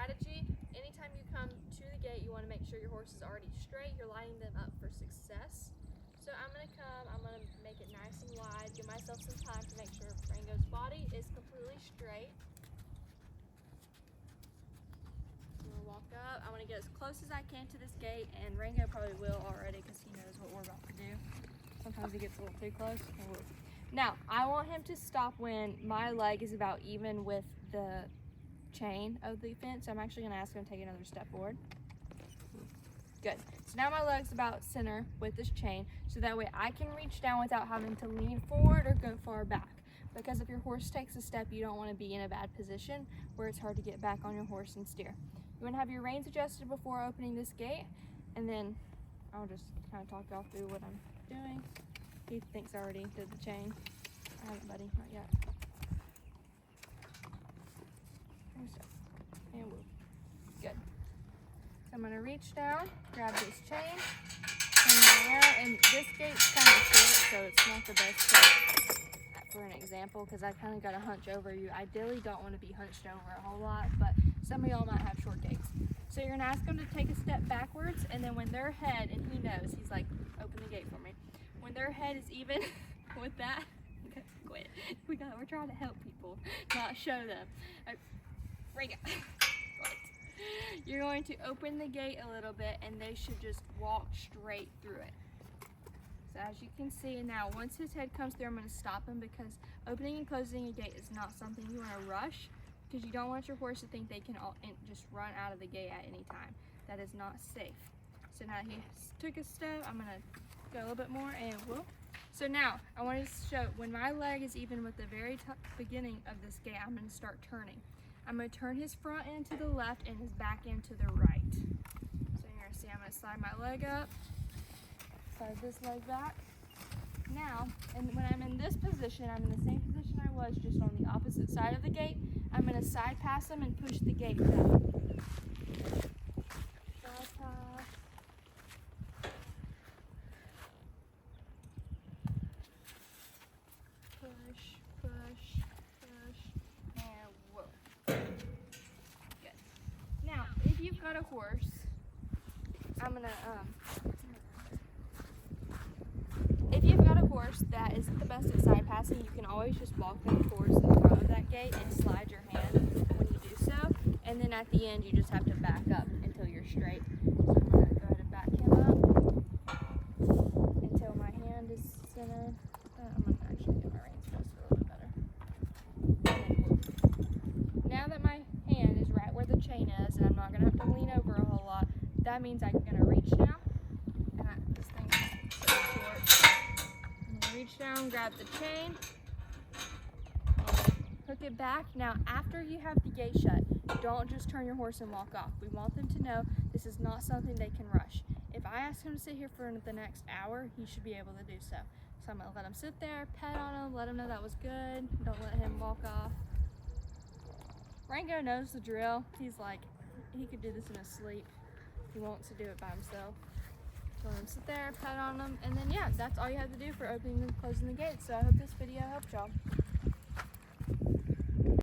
strategy, anytime you come to the gate, you want to make sure your horse is already straight. You're lining them up for success. So I'm going to come, I'm going to make it nice and wide, give myself some time to make sure Rango's body is completely straight. I'm going to walk up. I want to get as close as I can to this gate, and Rango probably will already because he knows what we're about to do. Sometimes he gets a little too close. Now, I want him to stop when my leg is about even with the chain of the fence. So I'm actually going to ask him to take another step forward. Good. So now my leg's about center with this chain, so that way I can reach down without having to lean forward or go far back. Because if your horse takes a step, you don't want to be in a bad position where it's hard to get back on your horse and steer. You want to have your reins adjusted before opening this gate, and then I'll just kind of talk y'all through what I'm doing. He thinks I already did the chain. I haven't, buddy, not yet. And move. Good. So I'm going to reach down, grab this chain, and this gate's kind of short, so it's not the best for an example, because I kind of got to hunch over. You ideally don't want to be hunched over a whole lot, but some of y'all might have short gates. So you're going to ask them to take a step backwards, and then when their head, and he knows, he's like, open the gate for me. When their head is even with that, quit. We're trying to help people, not show them. Bring it. You're going to open the gate a little bit, and they should just walk straight through it. So as you can see now, once his head comes through, I'm going to stop him, because opening and closing a gate is not something you want to rush, because you don't want your horse to think they can just run out of the gate at any time. That is not safe. So now he took a step. I'm going to go a little bit more, and whoop. So now I want to show when my leg is even with the very beginning of this gate, I'm going to start turning. I'm going to turn his front end to the left and his back end to the right. So you're going to see I'm going to slide my leg up, slide this leg back. Now, and when I'm in this position, I'm in the same position I was, just on the opposite side of the gate. I'm going to side pass him and push the gate down. Side pass. Push, push, push, and whoa. Good. Now, if you've got a horse, I'm gonna, if you've got a horse that isn't the best at side passing, you can always just walk them towards the front of that gate and slide your hand when you do so. And then at the end, you just have to back up until you're straight. So I'm gonna go ahead and back him up until my hand is centered. I'm gonna actually get my reins adjusted a little bit better. Now that my hand is right where the chain is, and I'm not gonna have to lean over a whole lot, that means I'm gonna reach down, and this thing's so short. I'm gonna reach down, grab the chain, and hook it back. Now, after you have the gate shut, don't just turn your horse and walk off. We want them to know this is not something they can rush. If I ask him to sit here for the next hour, he should be able to do so. So I'm gonna let him sit there, pet on him, let him know that was good. Don't let him walk off. Rango knows the drill. He's like, he could do this in his sleep. He wants to do it by himself. So let him sit there, pet on him, and then yeah, that's all you have to do for opening and closing the gate. So I hope this video helped y'all.